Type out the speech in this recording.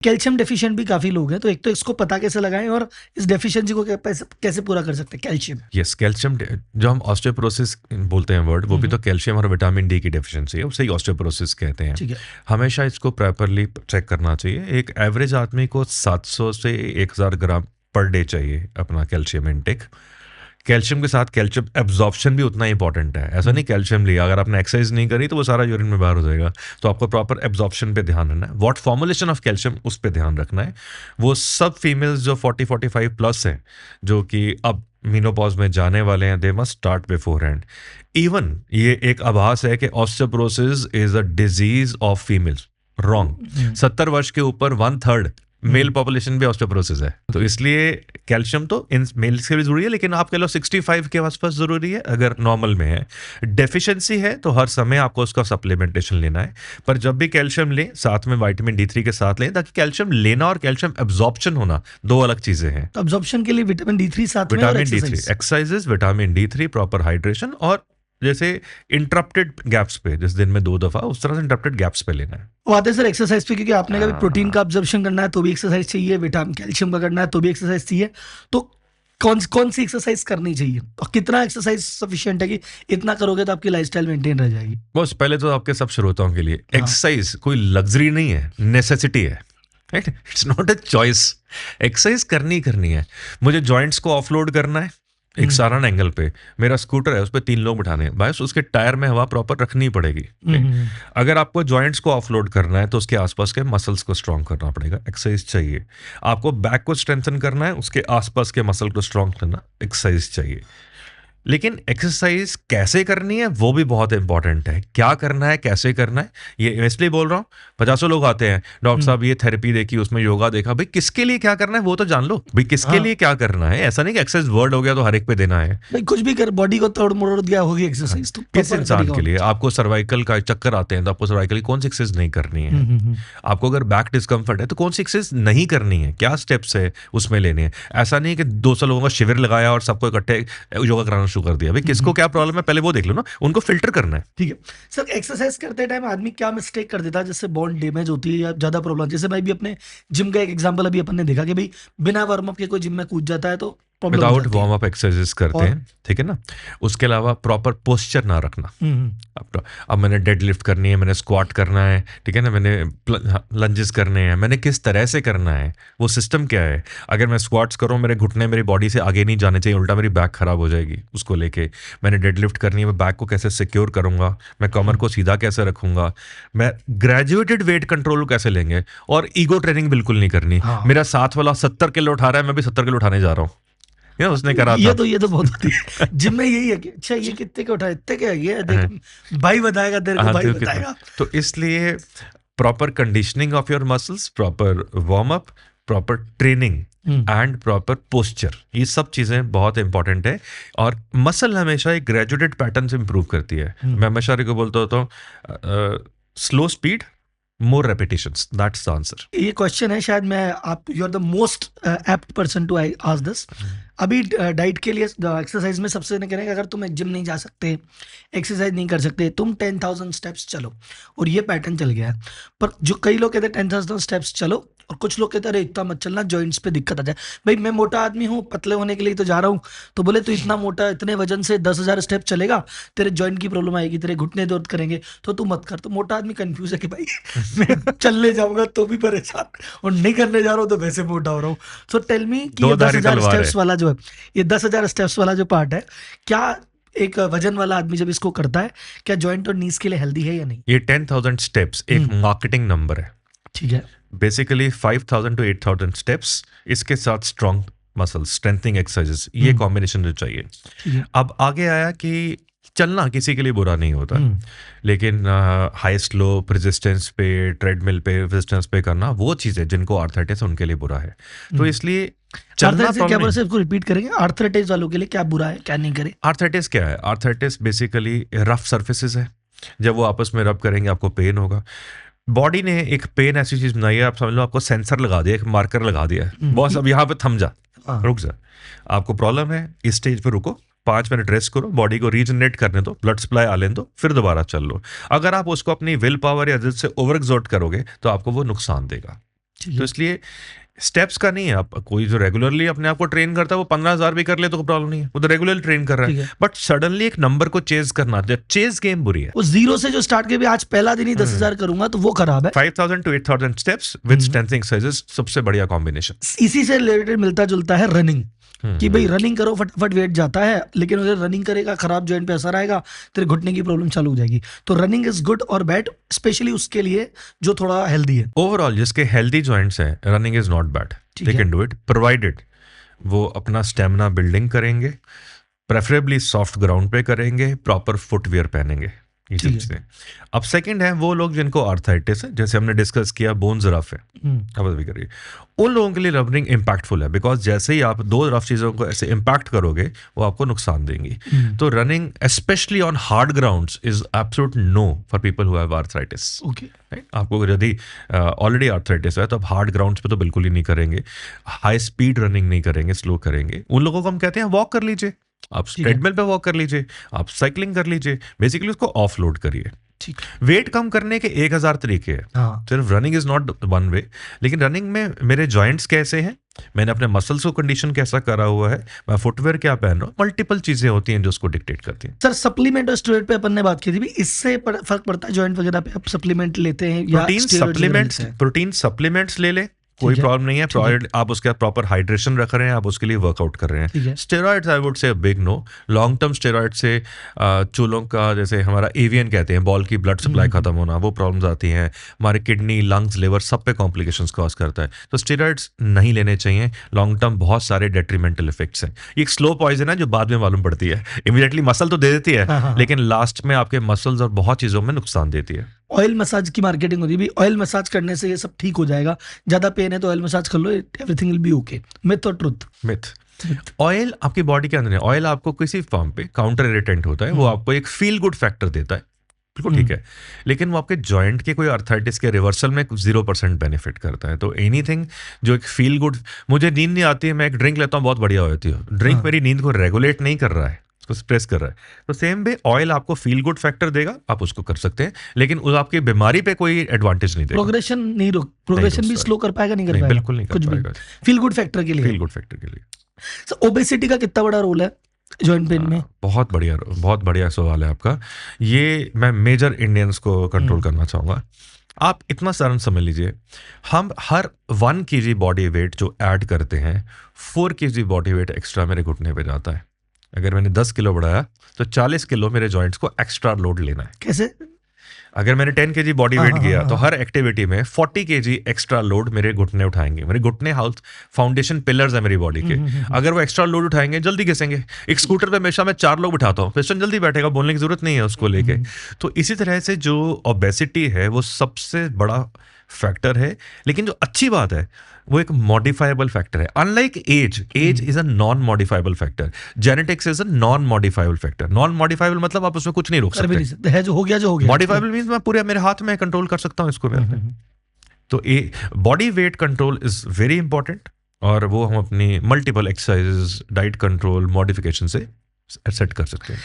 Calcium deficient भी काफी लोग हैं, तो एक तो इसको पता कैसे लगाएं और इस डेफिशिएंसी को कैसे पूरा कर सकते हैं कैल्शियम? यस, कैल्शियम जो हम ऑस्टियोपोरोसिस बोलते हैं वर्ड, वो भी तो कैल्शियम और विटामिन डी की डेफिशिएंसी है, उसे ही ऑस्टियोपोरोसिस कहते हैं। ठीक है। हमेशा इसको प्रॉपरली चेक करना चाहिए। एक एवरेज आदमी को 700 से 1000 ग्राम पर डे चाहिए अपना कैल्शियम इनटेक। कैल्शियम के साथ कैल्शियम एब्जॉर्प्शन भी उतना ही इंपॉर्टेंट है। ऐसा नहीं कैल्शियम लिया, अगर आपने एक्सरसाइज नहीं करी तो वो सारा यूरिन में बाहर हो जाएगा। तो आपको प्रॉपर एब्जॉर्प्शन पे ध्यान रखना है, व्हाट फॉर्मुलेशन ऑफ कैल्शियम उस पे ध्यान रखना है। वो सब फीमेल्स जो 40-45 प्लस हैं, जो कि अब मीनोपॉज में जाने वाले हैं, they must start before hand. Even ये एक आभास है कि osteoporosis is a disease of females. Wrong. 70 वर्ष के ऊपर 1/3 मेल पॉपुलेशन भी ऑस्टियोपोरोसिस है। तो इसलिए कैल्शियम तो इन मेल्स के भी जरूरी है, लेकिन आप कह लो 65 के आसपास जरूरी है अगर नॉर्मल में है। डेफिशिएंसी है तो हर समय आपको उसका सप्लीमेंटेशन लेना है। पर जब भी कैल्शियम लें, साथ में विटामिन D3 के साथ लें, ताकि कैल्शियम लेना और कैल्शियम एब्जॉर्प्शन होना दो अलग चीजें हैं। तो एब्जॉर्प्शन के लिए विटामिन D3 साथ में, vitamin D3 exercises, vitamin D3, proper hydration, और जैसे इंटरप्टेड गैप्स पे, जिस दिन में 2 दफा, उस तरह से इंटरप्टेड गैप्स पे लेना है। वो आते हैं सर एक्सरसाइज पे, क्योंकि आपने कभी प्रोटीन का ऑब्जर्वेशन करना है तो भी एक्सरसाइज चाहिए, विटामिन कैल्शियम का करना है तो भी एक्सरसाइज चाहिए। तो कौन सी एक्सरसाइज करनी चाहिए और कितना एक्सरसाइज सफिशिएंट है कि इतना करोगे तो आपकी लाइफस्टाइल मेंटेन रह जाएगी? बस पहले तो आपके सब श्रोताओं के लिए एक्सरसाइज कोई लग्जरी नहीं है, नेसेसिटी है। Right, it's not a choice. Exercise करनी है। मुझे जॉइंट्स को ऑफलोड करना है एक साधारण एंगल पे, मेरा स्कूटर है उस पर 3 लोग बिठाने हैं, बस उसके टायर में हवा प्रॉपर रखनी पड़ेगी। अगर आपको जॉइंट्स को ऑफलोड करना है तो उसके आसपास के मसल्स को स्ट्रांग करना पड़ेगा, एक्सरसाइज चाहिए। आपको बैक को स्ट्रेंथन करना है, उसके आसपास के मसल को स्ट्रांग करना, एक्सरसाइज चाहिए। लेकिन एक्सरसाइज कैसे करनी है वो भी बहुत इंपॉर्टेंट है। क्या करना है, कैसे करना है, ये इसलिए बोल रहा हूँ। 50 लोग आते हैं, डॉक्टर साहब ये थेरेपी देखी, उसमें योगा देखा। भाई किसके लिए क्या करना है वो तो जान लो। भाई किसके लिए क्या करना है, ऐसा नहीं कि एक्सरसाइज वर्ड हो गया तो हर एक पे देना है। भाई कुछ भी कर, बॉडी को तोड़ मोड़ दिया होगी एक्सरसाइज। तो किस इंसान के लिए? आपको सर्वाइकल का चक्कर आते हैं तो आपको सर्वाइकल की कौन सी एक्सरसाइज नहीं करनी है? आपको अगर बैक डिस्कम्फर्ट है तो कौन सी एक्सरसाइज नहीं करनी है, क्या स्टेप्स है उसमें लेने हैं। ऐसा नहीं कि 200 लोगों का शिविर लगाया और सबको इकट्ठे योगा कराना शुरू कर दिया। भाई किसको क्या प्रॉब्लम है पहले वो देख लो ना, उनको फिल्टर करना है। ठीक है सर, एक्सरसाइज करते टाइम आदमी क्या मिस्टेक कर देता है जिससे बोन डैमेज होती है या ज्यादा प्रॉब्लम? जैसे मैं भी अपने जिम का एक एग्जांपल अभी अपन ने देखा कि भाई बिना वार्म अप के कोई जिम में कूद जाता है तो विदाउट वार्म अप एक्सरसाइजेस करते हैं, ठीक है ना। उसके अलावा प्रॉपर पोस्चर ना रखना। अब मैंने डेड लिफ्ट करनी है, मैंने स्क्वाट करना है, ठीक है ना, मैंने लंजेस करने हैं, मैंने किस तरह से करना है, वो सिस्टम क्या है। अगर मैं स्क्वाट्स करूँ, मेरे घुटने मेरी बॉडी से आगे नहीं जाने चाहिए, उल्टा मेरी बैक खराब हो जाएगी उसको लेके। मैंने डेड लिफ्ट करनी है, मैं बैक को कैसे सिक्योर करूंगा, मैं कमर को सीधा कैसे रखूंगा, मैं ग्रेजुएटेड वेट कंट्रोल कैसे लेंगे, और ईगो ट्रेनिंग बिल्कुल नहीं करनी। मेरा साथ वाला 70 किलो उठा रहा है, मैं भी 70 किलो उठाने जा रहा हूँ, उसने करा था। ये तो बहुत होती है जिम में, यही है कि अच्छा ये कितने के उठाए, इतने के, ये देख भाई बताएगा तेरे को, भाई बताएगा। तो इसलिए proper conditioning of your muscles, proper warm up, proper training and proper posture, ये सब चीजें बहुत इंपॉर्टेंट है। और मसल हमेशा एक ग्रेजुएटेड पैटर्न से इंप्रूव करती है। मैं हमेशा को बोलता होता हूँ, slow speed, more repetitions, that's the answer. ये क्वेश्चन है शायद you are the most apt person to ask this. अभी डाइट के लिए एक्सरसाइज में सबसे कहेंगे अगर तुम जिम नहीं जा सकते, एक्सरसाइज नहीं कर सकते, तुम 10,000 स्टेप्स चलो, और ये पैटर्न चल गया है। पर जो कई लोग कहते हैं 10,000 स्टेप्स चलो, और कुछ लोग कहते हैं अरे इतना मत चलना, जॉइंट्स पे दिक्कत आ जाए। भाई मैं मोटा आदमी हूँ, पतले होने के लिए तो जा रहा हूँ, तो बोले तू इतना मोटा, इतने वजन से 10,000 स्टेप चलेगा, तेरे जॉइंट की प्रॉब्लम आएगी, तेरे घुटने दर्द करेंगे, तो तू मत कर। तो मोटा आदमी कंफ्यूज है कि भाई मैं चलने जाऊंगा तो भी परेशान, और नहीं करने जा रहा हूँ तो वैसे मोटा हो रहा हूँ। सो टेल मी कि ये 10,000 स्टेप्स वाला जो है, ये 10,000 स्टेप्स वाला जो पार्ट है, क्या एक वजन वाला आदमी जब इसको करता है, क्या जॉइंट और नीज के लिए हेल्दी है या नहीं? ये 10,000 स्टेप्स एक मार्केटिंग नंबर है, ठीक है। बेसिकली 5,000 to 8,000 स्टेप्स, इसके साथ स्ट्रॉन्ग मसल स्ट्रेंथनिंग एक्सरसाइजेस, ये कॉम्बिनेशन जो चाहिए। अब आगे आया कि चलना किसी के लिए बुरा नहीं होता, लेकिन हाई स्लोप रेजिस्टेंस पे, ट्रेडमिल पे रेजिस्टेंस पे करना, वो चीजें जिनको आर्थराइटिस उनके लिए बुरा है। तो इसलिए चलना क्या बोल से, इसको रिपीट करेंगे, आर्थराइटिस वालों के लिए क्या बुरा है, क्या नहीं करे? आर्थराइटिस क्या है? आर्थराइटिस बेसिकली रफ सर्फेसिस है, जब वो आपस में रब करेंगे आपको पेन होगा। बॉडी ने एक पेन ऐसी चीज बनाई है, आप समझ लो आपको सेंसर लगा दिया, एक मार्कर लगा दिया है, बॉस अब यहाँ पे थम जा, रुक जा, आपको प्रॉब्लम है, इस स्टेज पे रुको, 5 मिनट रेस्ट करो, बॉडी को रीजनरेट करने दो, ब्लड सप्लाई आने दो, फिर दोबारा चल लो। अगर आप उसको अपनी विल पावर या जिद से ओवर एक्सर्ट करोगे तो आपको वो नुकसान देगा। ठीक तो है, इसलिए स्टेप्स का नहीं है। आप कोई जो रेगुलरली अपने आप को ट्रेन करता है वो 15,000 भी कर ले तो कोई प्रॉब्लम नहीं है, वो तो रेगुलरली ट्रेन कर रहा ठीक है। है। बट सडनली एक नंबर को चेज करना, चेज गेम बुरी है। वो जीरो से जो स्टार्ट किया भी आज पहला दिन ही 10,000 करूंगा तो वो खराब है। 5,000 to 8,000 steps with strength exercises सबसे बढ़िया कॉम्बिनेशन। इसी से रिलेटेड मिलता जुलता है रनिंग, कि भाई रनिंग करो फटाफट वेट जाता है, लेकिन अगर रनिंग करेगा खराब जॉइंट पे असर आएगा, तेरे घुटने की प्रॉब्लम चालू हो जाएगी। तो रनिंग इज गुड और बैड, स्पेशली उसके लिए जो थोड़ा हेल्दी है। ओवरऑल जिसके हेल्दी जॉइंट्स हैं, रनिंग इज नॉट बैड, ठीक दे है। कैन डू इट प्रोवाइडेड वो अपना स्टेमिना बिल्डिंग करेंगे, प्रेफरेबली सॉफ्ट ग्राउंड पे करेंगे, प्रॉपर फुटवियर पहनेंगे, ये सब ठीक है। चीजें। अब सेकंड है वो लोग जिनको आर्थराइटिस है, जैसे हमने डिस्कस किया बोन्स रफ है, अब अभी करिए, उन लोगों के लिए रनिंग इम्पैक्टफुल है, बिकॉज जैसे ही आप दो रफ चीज़ों को ऐसे इम्पैक्ट करोगे वो आपको नुकसान देंगी। तो running specially on hard grounds is absolute no for people who have arthritis. Okay. आपको यदि ऑलरेडी आर्थराइटिस है तो आप हार्ड ग्राउंड्स पे तो बिल्कुल ही नहीं करेंगे, हाई स्पीड रनिंग नहीं करेंगे, स्लो करेंगे। उन लोगों को हम कहते हैं वॉक कर लीजिए, आप ठीक है। ट्रेडमिल पे वॉक कर लीजिए, आप साइकिलिंग कर लीजिए, बेसिकली उसको ऑफलोड करिए। ठीक। वेट कम करने के 1000 तरीके हैं, हाँ। सिर्फ running is not one way. लेकिन रनिंग में मेरे जॉइंट्स कैसे हैं, मैंने अपने मसल्स को कंडीशन कैसा करा हुआ है, मैं फुटवेयर क्या पहन रहा हूँ, मल्टीपल चीजें होती हैं जो उसको डिक्टेट करती हैं। सर सप्लीमेंट और स्टेरॉइड पे अपन ने बात की थी भी, इससे फर्क पड़ता है जॉइंट वगैरह पे? आप सप्लीमेंट लेते हैं या प्रोटीन स्टेरॉइड्स वगैरह सप्लीमेंट्स, लेते हैं? प्रोटीन सप्लीमेंट्स ले ले, कोई ठीक है, प्रॉब्लम नहीं है। ठीक है। प्रोवाइड आप उसके प्रॉपर हाइड्रेशन रख रहे हैं, आप उसके लिए वर्कआउट कर रहे ठीक हैं। है। Steroids I would say big no. Long term steroid से चूलों का, जैसे हमारा एवियन कहते हैं, बॉल की ब्लड सप्लाई खत्म होना, वो प्रॉब्लम्स आती हैं। हमारे किडनी, लंग्स, लिवर सब पे कॉम्प्लिकेशंस कॉज करता है। तो स्टेरॉइड्स नहीं लेने चाहिए। लॉन्ग टर्म बहुत सारे डेट्रीमेंटल इफेक्ट्स हैं। ये एक स्लो पॉइजन है जो बाद में मालूम पड़ती है। इमीडिएटली मसल तो दे देती है, हाँ। लेकिन लास्ट में आपके मसल्स और बहुत चीज़ों में नुकसान देती है। ऑयल मसाज की मार्केटिंग होती है भी, ऑयल मसाज करने से ये सब ठीक हो जाएगा, ज्यादा पेन है तो ऑयल मसाज कर लो, everything will be okay. Myth और ट्रुथ? मिथ। ऑयल आपकी बॉडी के अंदर है, ऑयल आपको किसी फॉर्म पे काउंटर इरिटेंट होता है, वो आपको एक फील गुड फैक्टर देता है, बिल्कुल ठीक है, लेकिन वो आपके जॉइंट के कोई आर्थराइटिस के रिवर्सल में 0% बेनिफिट करता है। तो एनीथिंग जो एक फील गुड, मुझे नींद नहीं आती है, मैं एक ड्रिंक लेता हूँ बहुत बढ़िया हो जाती है, ड्रिंक मेरी नींद को रेगुलेट नहीं कर रहा है, उसको स्ट्रेस कर रहा है। तो सेम वे ऑयल आपको फील गुड फैक्टर देगा, आप उसको कर सकते हैं, लेकिन वो आपकी बीमारी पे कोई एडवांटेज नहीं देगा। प्रोग्रेशन नहीं रोक, प्रोग्रेशन भी स्लो कर पाएगा? नहीं कर नहीं, पाएगा? बिल्कुल नहीं कर कुछ भी पाएगा। फील गुड फैक्टर के लिए? फील गुड फैक्टर के लिए। सर ओबेसिटी का कितना बड़ा रोल है जॉइंट पेन में? बहुत बढ़िया सवाल है आपका। ये मैं मेजर इंडियंस को कंट्रोल करना चाहूँगा। आप इतना सारा समझ लीजिए, हम हर 1 kg बॉडी वेट जो ऐड करते हैं, 4 kg बॉडी वेट एक्स्ट्रा मेरे घुटने पे जाता है। अगर मैंने 10 किलो बढ़ाया तो 40 किलो मेरे जॉइंट्स को एक्स्ट्रा लोड लेना है। कैसे? अगर मैंने 10 kg बॉडी वेट किया तो हर एक्टिविटी में 40 kg एक्स्ट्रा लोड मेरे घुटने उठाएंगे। मेरे घुटने हाउस फाउंडेशन पिलर्स है मेरी बॉडी के। अगर वो एक्स्ट्रा लोड उठाएंगे जल्दी घिसेंगे। एक स्कूटर पे हमेशा मैं 4 लोग बिठाता हूँ, पिस्टन जल्दी बैठेगा, बोलने की जरूरत नहीं है उसको लेके। तो इसी तरह से जो ओबेसिटी है वो सबसे बड़ा फैक्टर है, लेकिन जो अच्छी बात है वो एक मॉडिफाइबल फैक्टर है। Unlike age is a non modifiable factor, genetics is a non modifiable factor. Non modifiable मतलब आप उसमें कुछ नहीं रोक कर भी नहीं सकते। सकते, है जो हो गया जो हो गया। मॉडिफाइबल मींस मैं पूरे मेरे हाथ में कंट्रोल कर सकता हूँ इसको मैं। तो body weight control is very important, और वो हम अपनी multiple exercises, diet control, modification से सेट कर सकते हैं।